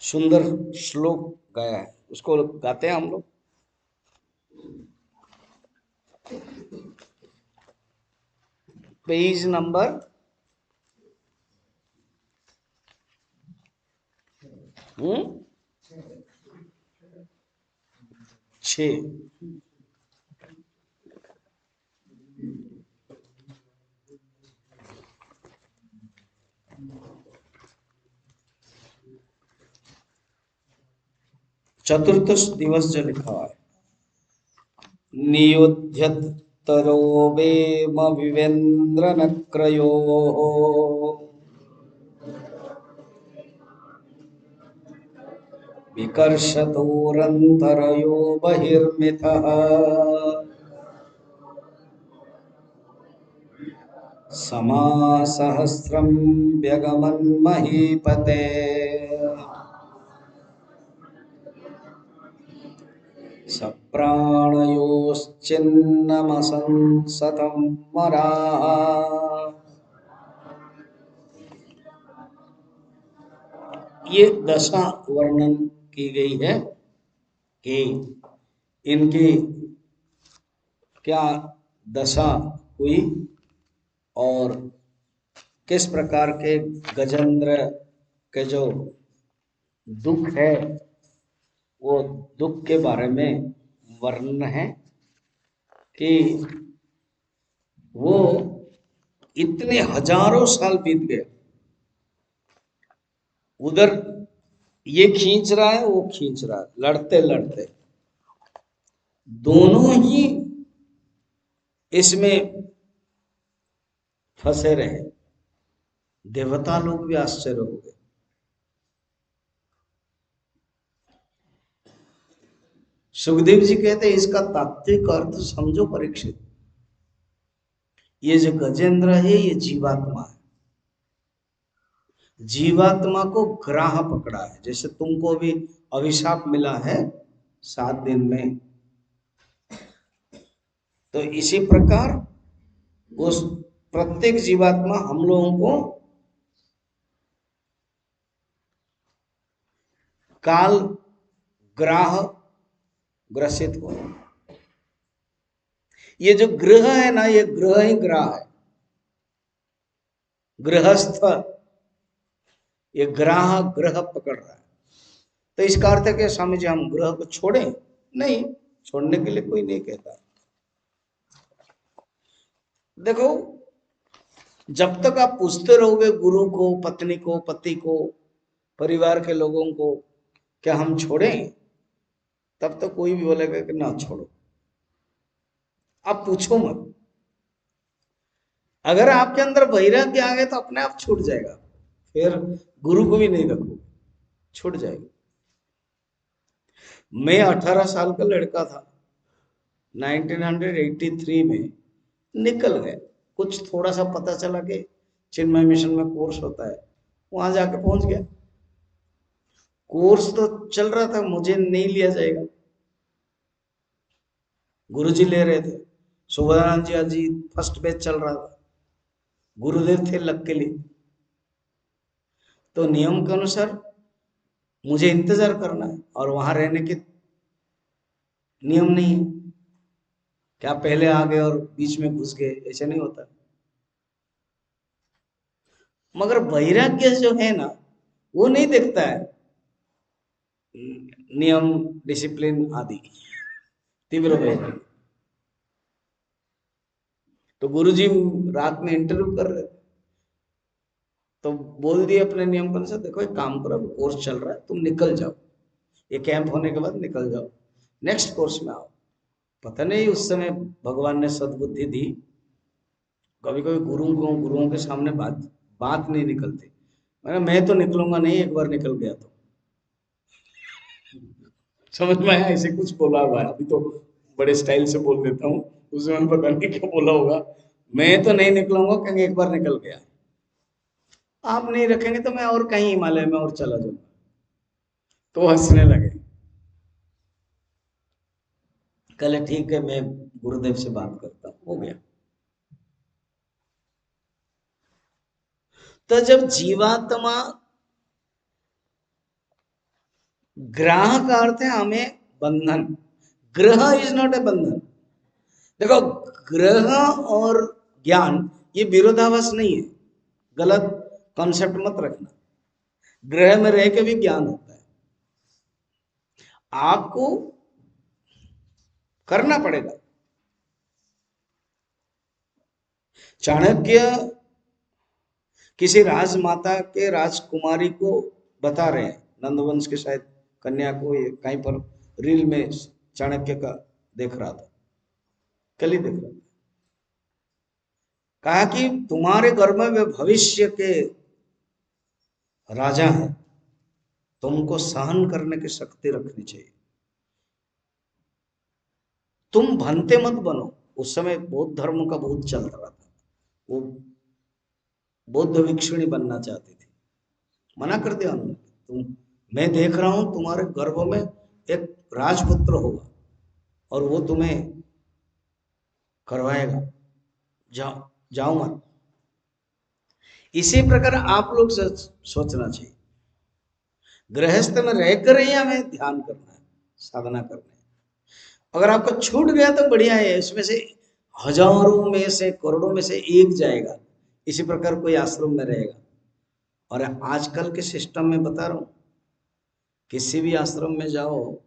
सुंदर श्लोक गाया है, उसको गाते हैं हम लोग। Page number 6। चतुर्थ दिवस जो लिखा है, नियुध्यतरो वेम विवेन्द्र नक्रयो विकर्षतोरन्तरयो बहिर्मिथः समासहस्रं व्यगमन्महीपते। सप्राणयोश्चिन्नमसंसतं मराः। ये दशा वर्णन की गई है कि इनकी क्या दशा हुई और किस प्रकार के गजेंद्र के जो दुख है वो दुख के बारे में वर्णन है कि वो इतने हजारों साल बीत गए, उधर ये खींच रहा है वो खींच रहा है, लड़ते लड़ते दोनों ही इसमें फंसे रहे। देवता लोग भी आश्चर्य हो गए। सुखदेव जी कहते हैं इसका तात्विक अर्थ समझो परीक्षित, ये जो गजेंद्र है ये जीवात्मा है। जीवात्मा को ग्राह पकड़ा है, जैसे तुमको भी अभिशाप मिला है 7 दिन में, तो इसी प्रकार उस प्रत्येक जीवात्मा हम लोगों को काल ग्राह ग्रसित हो। ये जो ग्रह है ना, ये ग्रह ही ग्राह है, गृहस्थ, ये ग्राह ग्रह पकड़ रहा है। तो इसका अर्थ है कि स्वामी जी हम ग्रह को छोड़ें? नहीं, छोड़ने के लिए कोई नहीं कहता। देखो, जब तक आप पूछते रहोगे गुरु को, पत्नी को, पति को, परिवार के लोगों को क्या हम छोड़ें, तब तक कोई भी बोलेगा कि ना छोड़ो। आप पूछो मत। अगर आपके अंदर वैराग्य आ गए तो अपने आप छूट जाएगा, फिर गुरु को भी नहीं रखो, छूट जाएगा। मैं 18 साल का लड़का था 1983 में, निकल गए। कुछ थोड़ा सा पता चला कि चिन्मय मिशन में कोर्स होता है, वहां जाके पहुंच गया। कोर्स तो चल रहा था, मुझे नहीं लिया जाएगा, गुरुजी ले रहे थे। सुबोधानंद जी अजी फर्स्ट बैच चल रहा था, गुरुदेव थे लक के लिए। तो नियम के अनुसार मुझे इंतजार करना है और वहां रहने के नियम नहीं है। क्या पहले आ गए और बीच में घुस गए, ऐसे नहीं होता। मगर वैराग्य जो है ना, वो नहीं देखता है नियम, डिसिप्लिन आदि। तीव्र वैराग्य। तो गुरुजी रात में इंटरव्यू कर रहे थे, तो बोल दिए अपने नियम के अनुसार, देखो एक काम करो, कोर्स चल रहा है, तुम निकल जाओ, ये कैंप होने के बाद निकल जाओ, नेक्स्ट कोर्स में आओ। पता नहीं उस समय भगवान ने सद्बुद्धि दी। कभी कभी गुरुओं के सामने बात बात नहीं निकलती। मैं तो निकलूंगा नहीं, एक बार निकल गया तो समझ में आया, ऐसे कुछ बोला हुआ है। अभी तो बड़े स्टाइल से बोल देता हूँ, उस समय पता नहीं क्या बोला होगा। मैं तो नहीं निकलूंगा क्योंकि एक बार निकल गया। आप नहीं रखेंगे तो मैं और कहीं हिमालय में और चला जाऊंगा। तो हंसने लगे। कल ठीक है, मैं गुरुदेव से बात करता हूँ, हो गया। तो जब जीवात्मा ग्राह का अर्थ है हमें बंधन। ग्रह इज नॉट ए बंधन। देखो, ग्रह और ज्ञान ये विरोधाभास नहीं है, गलत कॉन्सेप्ट मत रखना। ग्रह में रह के भी ज्ञान होता है, आपको करना पड़ेगा। चाणक्य किसी राजमाता के राजकुमारी को बता रहे हैं, नंदवंश के शायद कन्या को, ये कहीं पर रील में चाणक्य का देख रहा था, कल ही देख रहा था। कहा कि तुम्हारे घर में वे भविष्य के राजा हैं, तुमको सहन करने की शक्ति रखनी चाहिए। तुम भनते मत बनो। उस समय बौद्ध धर्म का बहुत चल रहा था, वो बौद्ध भिक्षुणी बनना चाहती थी, मना कर दिया उन्होंने। तुम, मैं देख रहा हूं तुम्हारे गर्भ में एक राजपुत्र होगा और वो तुम्हें करवाएगा, जाओ जाओ मत। इसी प्रकार आप लोग सोचना चाहिए, गृहस्थ में रहकर ही हमें ध्यान करना है, साधना करना है। अगर आपका छूट गया तो बढ़िया है, इसमें से हजारों में से करोड़ों में से एक जाएगा। इसी प्रकार कोई आश्रम में रहेगा। और आजकल के सिस्टम में बता रहा हूं, किसी भी आश्रम में जाओ,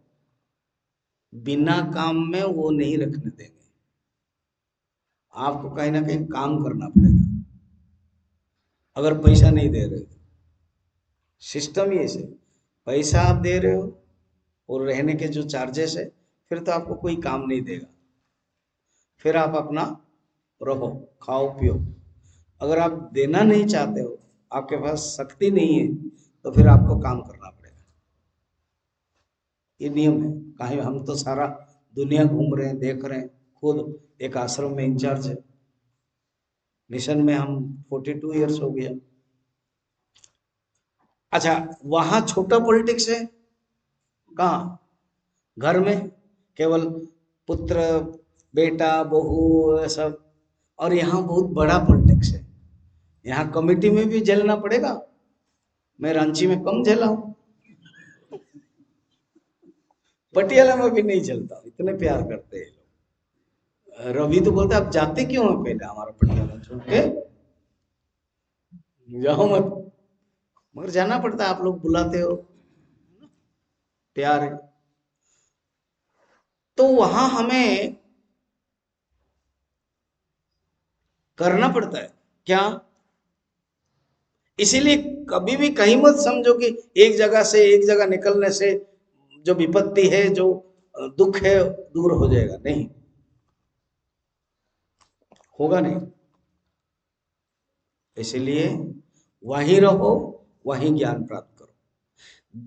बिना काम में वो नहीं रखने देंगे, आपको कहीं ना कहीं काम करना पड़ेगा अगर पैसा नहीं दे रहे। सिस्टम ही ऐसे, पैसा आप दे रहे हो और रहने के जो चार्जेस है, फिर तो आपको कोई काम नहीं देगा, फिर आप अपना रहो, खाओ पियो। अगर आप देना नहीं चाहते हो, आपके पास शक्ति नहीं है, तो फिर आपको काम करना पड़ेगा। ये नियम है। कहीं हम तो सारा दुनिया घूम रहे हैं, देख रहे हैं, खुद एक आश्रम में इंचार्ज है, मिशन में हम 42 ईयर्स हो गया। अच्छा, वहां छोटा पॉलिटिक्स है, कहाँ? घर में केवल पुत्र, बेटा, बहू, सब। और यहाँ बहुत बड़ा पॉलिटिक्स है। यहाँ कमेटी में भी झेलना पड़ेगा। मैं रांची में कम झेला हूं, पटियाला में भी नहीं झेलता, इतने प्यार करते हैं लोग। रवि तो बोलता आप जाते क्यों हो पहले हमारा पटियाला छोड़ के, जाओ मत। मगर जाना पड़ता है, आप लोग बुलाते हो, प्यार है। तो वहां हमें करना पड़ता है क्या? इसीलिए कभी भी कहीं मत समझो कि एक जगह से एक जगह निकलने से जो विपत्ति है, जो दुख है, दूर हो जाएगा। नहीं, होगा नहीं। इसलिए वहीं रहो, वहीं ज्ञान प्राप्त करो।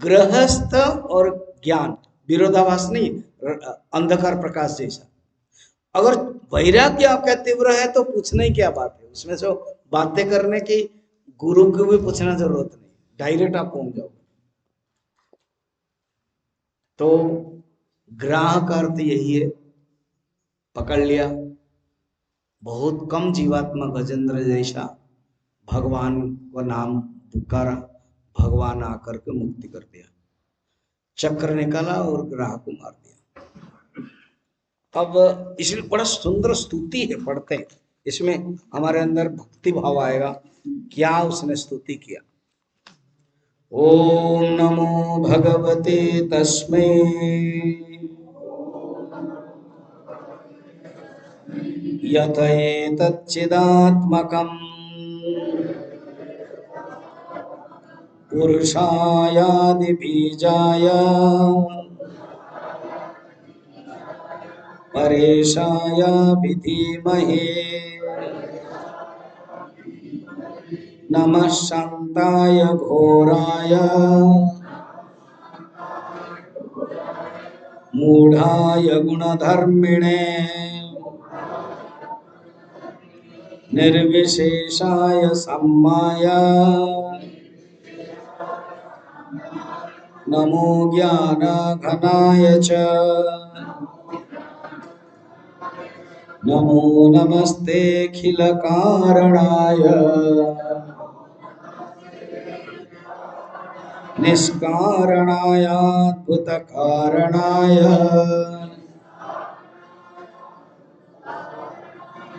गृहस्थ और ज्ञान विरोधाभास नहीं, अंधकार प्रकाश जैसा। अगर वैराग्य आपका तीव्र है तो पूछने की क्या बात है, उसमें से बातें करने की गुरु को भी पूछना जरूरत नहीं, डायरेक्ट आप पहुंच जाओ। तो ग्राह का अर्थ यही है, पकड़ लिया। बहुत कम जीवात्मा गजेंद्र जैसा भगवान को नाम पुकारा, भगवान आकर के मुक्ति कर दिया, चक्र निकाला और ग्राह को मार दिया। अब इसलिए बड़ा सुंदर स्तुति है, पढ़ते हैं, इसमें हमारे अंदर भक्ति भाव आएगा। क्या उसने स्तुति किया। ओम नमो भगवते तस्मै यत एतच्चिदात्मकम् पुरुषायादि बीजाय परेशाय विधीमहे नमः शान्ताय घोराय मूढ़ाय गुणधर्मिणे निर्विशेषाय सम्माय नमो ज्ञानघनाय च नमो नमस्तेऽखिलकारणाय निष्कारणाय अद्भुत कारणाय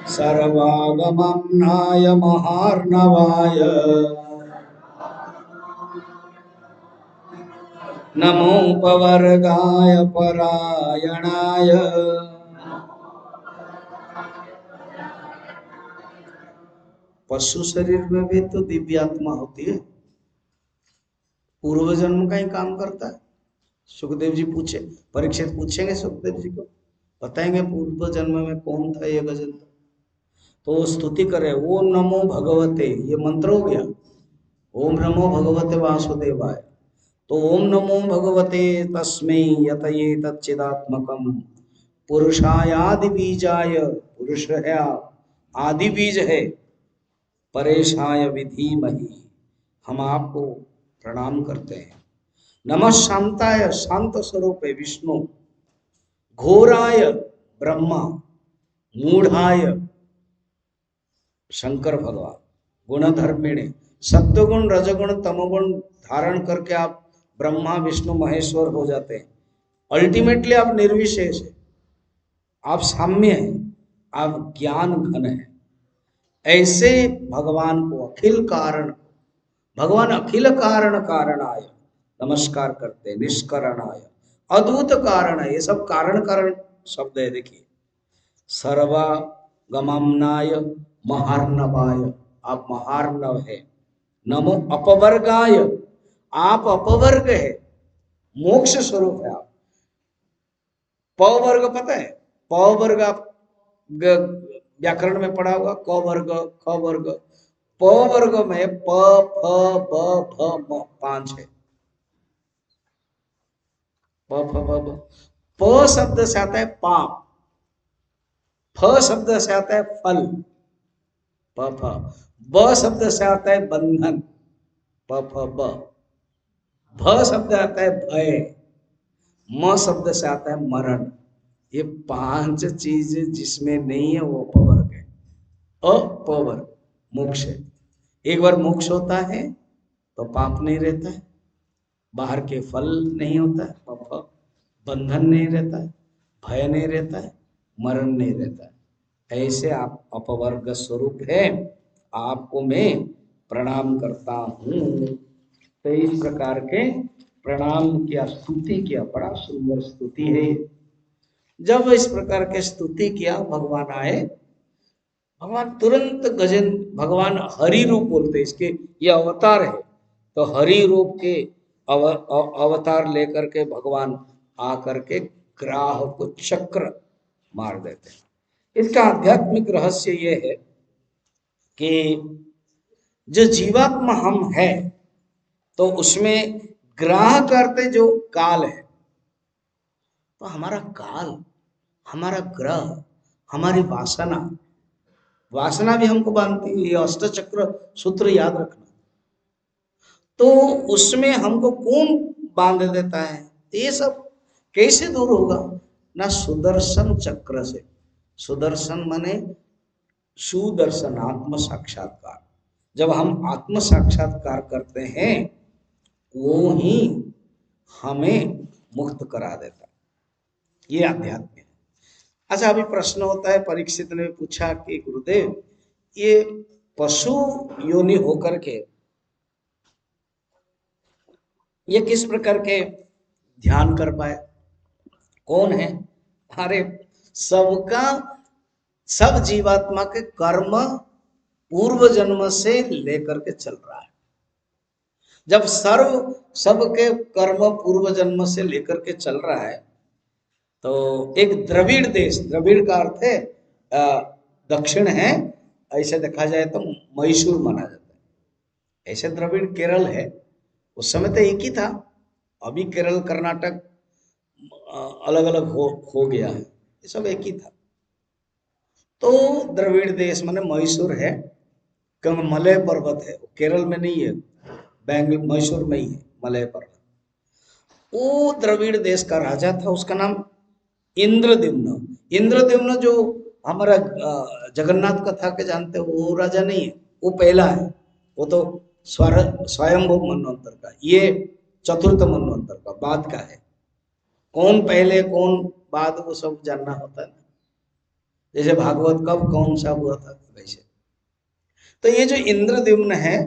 सर्वागमनाय महार्णवाय नमो पवर्गाय परायणाय पशु शरीर में भी तो दिव्य आत्मा होती है, पूर्व जन्म का ही काम करता है। सुखदेव जी पूछे, परीक्षित पूछेंगे सुखदेव जी को, बताएंगे पूर्व जन्म में कौन था ये गजेंद्र। तो वो स्तुति करे, ओम नमो भगवते, ये मंत्र हो गया, ओम नमो भगवते वासुदेवाय। तो ओम नमो भगवते तस्मै यतये तच्चिदात्मकम पुरुषायादि बीजाय, पुरुष है आदि बीज है, परेशाय विधीमहि, हम आपको प्रणाम करते हैं। नमः शांताय, शांत स्वरूप है विष्णु, घोराय ब्रह्मा, मूढ़ाय शंकर भगवान, गुणधर्मिणे, सत्वगुण रजगुण तमोगुण धारण करके आप ब्रह्मा विष्णु महेश्वर हो जाते हैं। अल्टीमेटली आप निर्विशेष है, आप साम्य है, आप ज्ञान घन है। ऐसे भगवान को, अखिल कारण, भगवान अखिल कारण कारणाय नमस्कार करते हैं। निष्करणाय, अद्भुत कारण है, ये सब कारण कारण शब्द है। देखिए, सर्वगमनाय महार्णवाय, आप महार्णव है। नमो अपवर्गाय, आप अपवर्ग है, मोक्ष स्वरूप है आप। पवर्ग पता है, पवर्ग आप व्याकरण में पढ़ा होगा, क वर्ग ख वर्ग। प वर्ग में प फ ब भ म 5 है। प फ ब भ, प शब्द से आता है पाप, फ शब्द से आता है फल, प फ, ब शब्द से आता है बंधन, प फ ब, भ शब्द आता है भय, म शब्द से आता है मरण। ये 5 चीज जिसमें नहीं है वो अपवर्ग है। अपवर्ग मोक्ष है। एक बार मोक्ष होता है तो पाप नहीं रहता है, बाहर के फल नहीं होता है, पाप, बंधन नहीं रहता है, भय नहीं रहता है, मरण नहीं रहता है। ऐसे आप अपवर्ग स्वरूप है, आपको मैं प्रणाम करता हूँ। तो इस प्रकार के प्रणाम किया, स्तुति किया, बड़ा सुंदर स्तुति है। जब इस प्रकार के स्तुति किया, भगवान आए, भगवान तुरंत गजेंद्र, भगवान हरि रूप बोलते इसके, ये अवतार है, तो हरि रूप के अवतार लेकर के भगवान आकर के ग्राह को चक्र मार देते हैं। इसका आध्यात्मिक रहस्य ये है कि जो जीवात्मा हम है, तो उसमें ग्राह करते जो काल है, तो हमारा काल, हमारा ग्रह, हमारी वासना, वासना भी हमको बांधती है। ये अष्ट चक्र सूत्र याद रखना। तो उसमें हमको कौन बांध देता है, ये सब कैसे दूर होगा? ना सुदर्शन चक्र से। सुदर्शन माने सुदर्शन, आत्म साक्षात्कार। जब हम आत्म साक्षात्कार करते हैं, वो ही हमें मुक्त करा देता है। ये अध्यात्म है। अच्छा, अभी प्रश्न होता है, परीक्षित ने पूछा कि गुरुदेव, ये पशु योनि होकर के ये किस प्रकार के ध्यान कर पाए, कौन है? अरे, सबका, सब जीवात्मा के कर्म पूर्व जन्म से लेकर के चल रहा है। जब सबके कर्म पूर्व जन्म से लेकर के चल रहा है, तो एक द्रविड़ देश, द्रविड़ का अर्थ है दक्षिण है, ऐसे देखा जाए तो मैसूर माना जाता है। ऐसे द्रविड़ केरल है, उस समय तो एक ही था, अभी केरल कर्नाटक अलग अलग हो गया है, ये सब एक ही था। तो द्रविड़ देश माने मैसूर है, क्योंकि मलय पर्वत है, केरल में नहीं है, बेंगलुरु मैसूर में ही है मलय पर्वत। वो द्रविड़ देश का राजा था, उसका नाम इंद्रद्युम्न। इंद्रद्युम्न जो हमारा जगन्नाथ कथा के जानते हो, वो राजा नहीं है, वो पहला है, वो तो स्वयंभू मनवंतर का। ये चतुर्थ मनवंतर का, बाद का है। कौन पहले कौन बाद वो सब जानना होता है ना, जैसे भागवत कब कौन सा हुआ था वैसे। तो ये जो इंद्रद्युम्न है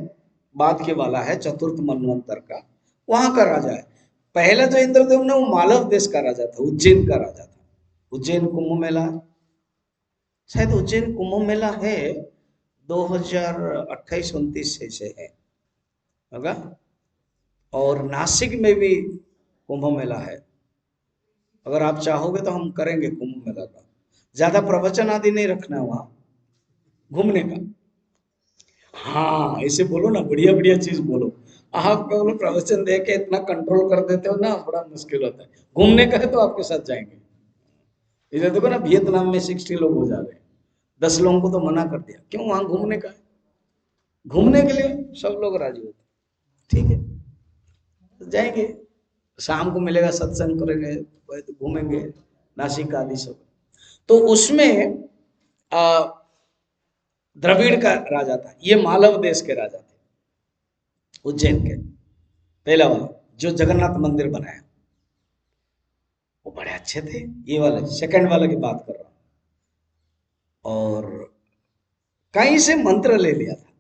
बाद के वाला है, चतुर्थ मनवंतर का, वहां का राजा है। पहला जो इंद्रद्युम्न है वो मालव देश का राजा था, उज्जैन का राजा था। उज्जैन कुंभ मेला, शायद उज्जैन कुंभ मेला है 2028-29 से है होगा। और नासिक में भी कुंभ मेला है। अगर आप चाहोगे तो हम करेंगे कुंभ मेला का। ज्यादा प्रवचन आदि नहीं रखना है वहां, घूमने का। हाँ ऐसे बोलो ना, बढ़िया बढ़िया चीज बोलो। आप बोलो प्रवचन दे के इतना कंट्रोल कर देते हो ना, बड़ा मुश्किल होता है। घूमने का है तो आपके साथ जाएंगे। इधर देखो ना, वियतनाम में 60 लोग हो जा रहे हैं, 10 लोगों को तो मना कर दिया, क्यों? वहां घूमने का है, घूमने के लिए सब लोग राजी होते हैं। ठीक है, तो जाएंगे, शाम को मिलेगा, सत्संग करेंगे, तो घूमेंगे नासिक आदि सब। तो उसमें द्रविड़ का राजा था, ये मालव देश के राजा थे, उज्जैन के। पहला वाला जो जगन्नाथ मंदिर बनाया वो बड़े अच्छे थे। ये वाले सेकंड वाले की बात कर रहा हूं। और कहीं से मंत्र ले लिया था,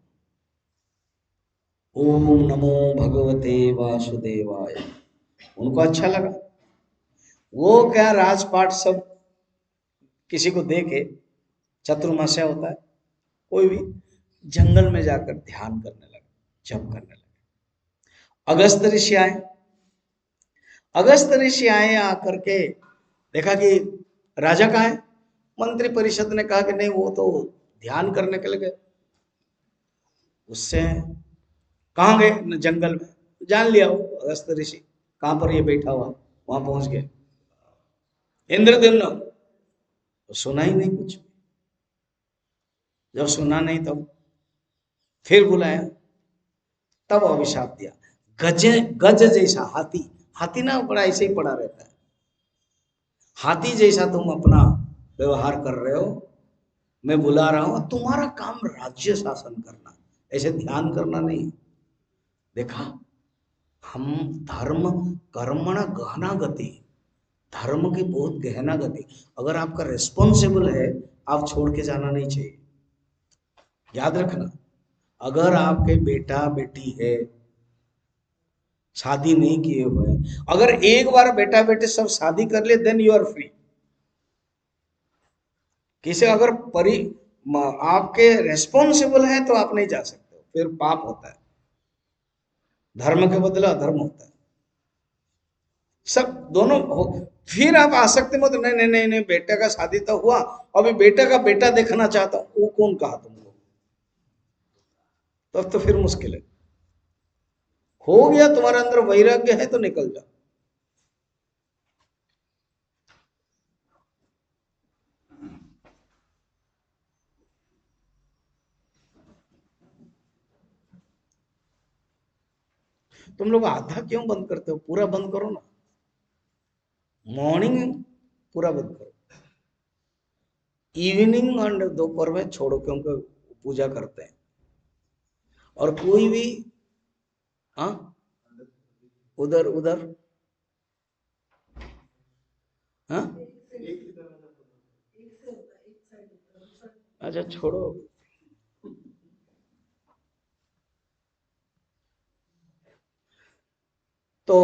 ओम नमो भगवते वासुदेवाय। उनको अच्छा लगा। वो क्या राजपाट सब किसी को दे के, चतुर्मास्या होता है, कोई भी जंगल में जाकर ध्यान करने लगे, जप करने लगे। अगस्त ऋषि आए। अगस्त ऋषि आए, आकर के देखा कि राजा कहाँ है। मंत्री परिषद ने कहा कि नहीं, वो तो ध्यान करने के लिए गए। उससे कहाँ गए? जंगल में। जान लिया वो अगस्त ऋषि कहाँ पर ये बैठा हुआ, वहां पहुंच गए। इंद्रद्युम्न तो सुना ही नहीं कुछ। जब सुना नहीं तब फिर बुलाया, तब अभिशाप दिया। गज, गज जैसा हाथी, हाथी ना बड़ा ऐसे ही पड़ा रहता है, हाथी जैसा तुम अपना व्यवहार कर रहे हो। मैं बुला रहा हूं, तुम्हारा काम राज्य शासन करना, ऐसे ध्यान करना नहीं। देखा, हम धर्म कर्मण गहना गति, धर्म की बहुत गहना गति। अगर आपका रिस्पॉन्सिबल है, आप छोड़ के जाना नहीं चाहिए। याद रखना, अगर आपके बेटा बेटी है, शादी नहीं किए हुए, अगर एक बार बेटा बेटे सब शादी कर ले, देन यू आर फ्री। किसी अगर आपके रेस्पॉन्सिबल है तो आप नहीं जा सकते, फिर पाप होता है, धर्म के बदले अधर्म होता है। सब दोनों हो। फिर आप आसक्ति मत, नहीं नहीं नहीं नहीं, बेटे का शादी तो हुआ, अभी बेटे का बेटा देखना चाहता हूं, वो कौन कहा तुमको? तब तो फिर मुश्किल है। हो गया तुम्हारे अंदर वैराग्य है तो निकल जाओ। तुम लोग आधा क्यों बंद करते हो? पूरा बंद करो ना। मॉर्निंग पूरा बंद करो, इवनिंग और दोपहर में छोड़ो, क्योंकि पूजा करते हैं। और कोई भी, हाँ, उधर उधर, हाँ, अच्छा छोड़ो। तो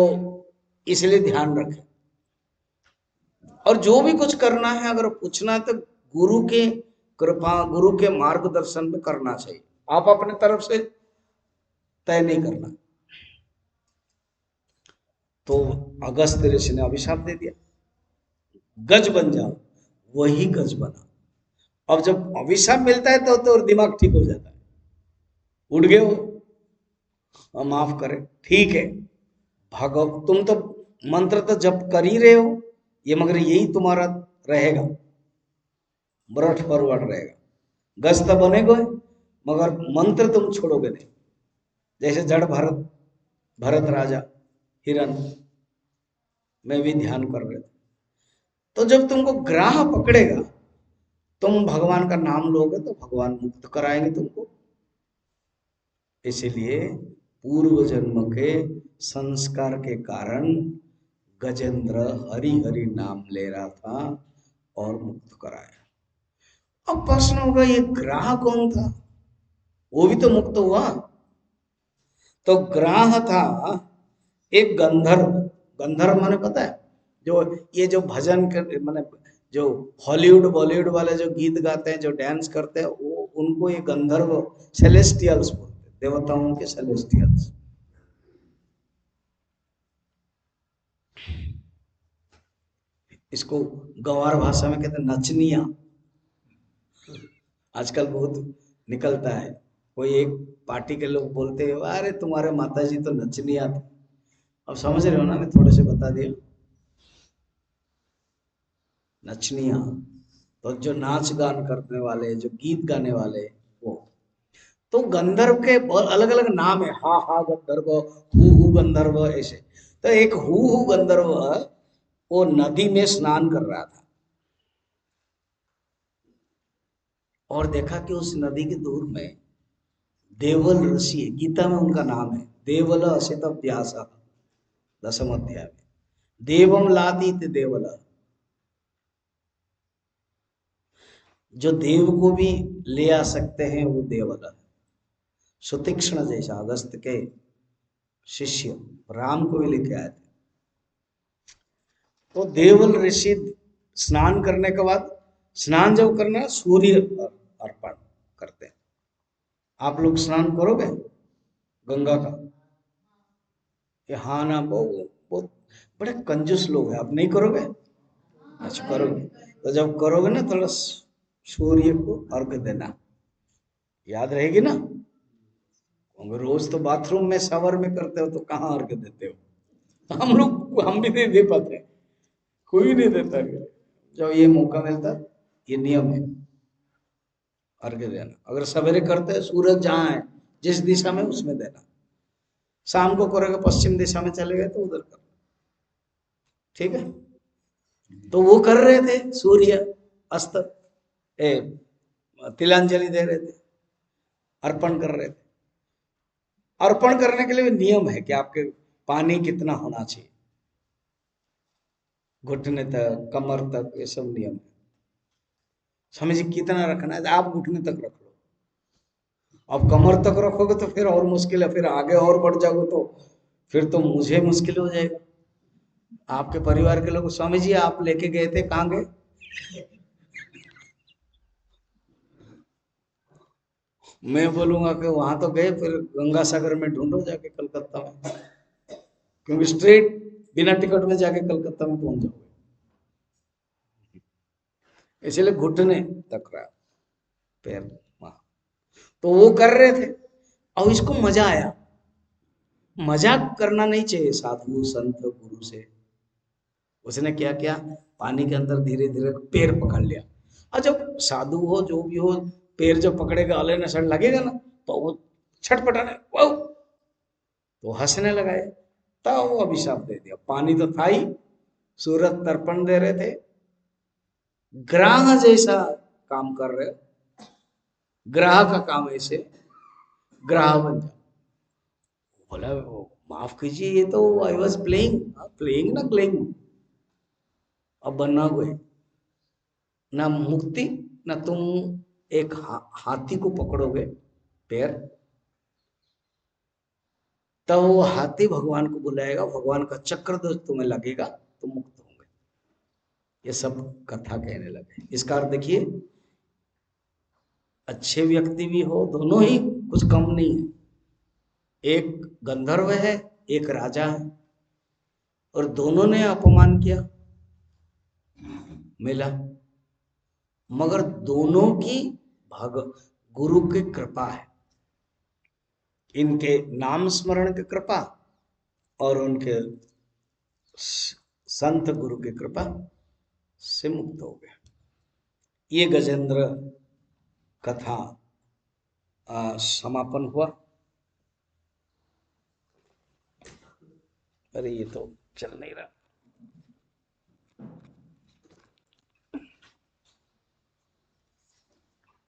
इसलिए ध्यान रखें। और जो भी कुछ करना है, अगर पूछना है तो गुरु के कृपा, गुरु के मार्गदर्शन में करना चाहिए। आप अपने तरफ से तय नहीं करना। तो अगस्त ऋषि ने अभिशाप दे दिया, गज बन जाओ। वही गज बना। अब जब अभिशाप मिलता है तो दिमाग ठीक हो जाता है। उठ गए हो, माफ करें, ठीक है, तुम तो मंत्र तो जप कर ही रहे हो, ये मगर यही तुम्हारा रहेगा, ब्रट फॉरवर्ड रहेगा। गज तो बनेगा मगर मंत्र तुम छोड़ोगे नहीं। जैसे जड़ भरत, भरत राजा हिरन में भी ध्यान कर रहे थे। तो जब तुमको ग्राह पकड़ेगा, तुम भगवान का नाम लोगे तो भगवान मुक्त कराएंगे तुमको। इसलिए पूर्व जन्म के संस्कार के कारण गजेंद्र हरि हरि नाम ले रहा था और मुक्त कराया। अब प्रश्न होगा ये ग्राह कौन था? वो भी तो मुक्त हुआ। तो ग्राह था एक गंधर्व। गंधर्व माने पता है? जो ये जो भजन कर माने जो हॉलीवुड बॉलीवुड वाले जो गीत गाते हैं, जो डांस करते हैं, वो उनको ये गंधर्व सेलेस्टियल्स बोलते हैं, देवताओं के सेलेस्टियल्स। इसको गंवार भाषा में कहते हैं नचनिया। आजकल बहुत निकलता है। कोई एक पार्टी के लोग बोलते हैं अरे तुम्हारे माता जी तो नचनिया थे। अब समझ रहे हो ना, मैं थोड़े से बता दिया। नचनिया तो जो नाच गान करने वाले, जो गीत गाने वाले, वो। तो गंधर्व के अलग अलग नाम है। हा हा गंधर्व, हु गंधर्व, ऐसे। तो एक हु गंधर्व वो नदी में स्नान कर रहा था और देखा कि उस नदी के दूर में देवल ऋषि है। गीता में उनका नाम है देवल असित व्यास, दसम अध्याय में। देवम लादीत देवल, जो देव को भी ले आ सकते हैं वो देवल। सुतीक्ष्ण जैसा अगस्त के शिष्य राम को भी लेके आए थे। तो देवल ऋषि स्नान करने के बाद, स्नान जब करना सूर्य अर्पण करते हैं। आप लोग स्नान करोगे गंगा का? ये हाँ ना, वो बड़े कंजूस लोग हैं। आप नहीं करोगे? अच्छा करोगे। तो जब करोगे ना, थोड़ा सूर्य को अर्घ देना, याद रहेगी ना। अगर रोज तो बाथरूम में शावर में करते हो तो कहाँ अर्घ देते हो? हम भी नहीं दे पाते, कोई नहीं देता। जब ये मौका मिलता, ये नियम है अर्घ देना। अगर सवेरे करते हैं, सूरज जहाँ है जिस दिशा में, उसमें देना। शाम को करोगे पश्चिम दिशा में चले गए तो उधर कर। ठीक है। तो वो कर रहे थे सूर्य अस्त, ए, तिलांजलि दे रहे थे, अर्पण कर रहे थे। अर्पण करने के लिए नियम है कि आपके पानी कितना होना चाहिए, घुटने तक, कमर तक, ये सब नियम है। समझिए कितना रखना है, आप घुटने तक रख लो। अब कमर तक रखोगे तो फिर और मुश्किल है, फिर आगे और बढ़ जाओगे तो फिर तो मुझे मुश्किल हो जाएगा। आपके परिवार के लोग, स्वामी जी आप लेके गए थे, कहाँ गए? मैं बोलूंगा कि वहां तो गए, फिर गंगा सागर में ढूंढो जाके कलकत्ता में, क्योंकि स्ट्रेट बिना टिकट में जाके कलकत्ता में पहुंच जाओगे। इसलिए घुटने तक रहा पैर वहां। तो वो कर रहे थे और इसको मजा आया। मजाक करना नहीं चाहिए साधु संत गुरु से। उसने क्या किया, पानी के अंदर धीरे धीरे पैर पकड़ लिया। और जब साधु हो जो भी हो, पैर जब पकड़ेगा, अले न सड़ लगेगा ना, तो वो छटपटाने, वो तो हंसने लगाए। तब वो अभिशाप दे दिया। पानी तो था ही, सूरज तर्पण दे रहे थे, ग्राह जैसा काम कर रहे। ग्राह का काम ऐसे, ग्राह बन जाओ। बोला माफ कीजिए, ये तो आई वॉज प्लेइंग। प्लेइंग ना प्लेइंग, अब बनना कोई ना मुक्ति, ना तुम एक हाथी को पकड़ोगे पैर, तब वो हाथी भगवान को बुलाएगा, भगवान का चक्र दोष तुम्हें लगेगा, तुम मुक्त होंगे। ये सब कथा कहने लगे। इसका अर्थ देखिए, अच्छे व्यक्ति भी हो, दोनों ही कुछ कम नहीं है। एक गंधर्व है, एक राजा है, और दोनों ने अपमान किया, मिला। मगर दोनों की भग गुरु की कृपा है, इनके नाम स्मरण की कृपा और उनके संत गुरु की कृपा से मुक्त हो गया। ये गजेंद्र कथा समापन हुआ। अरे ये तो चल नहीं रहा।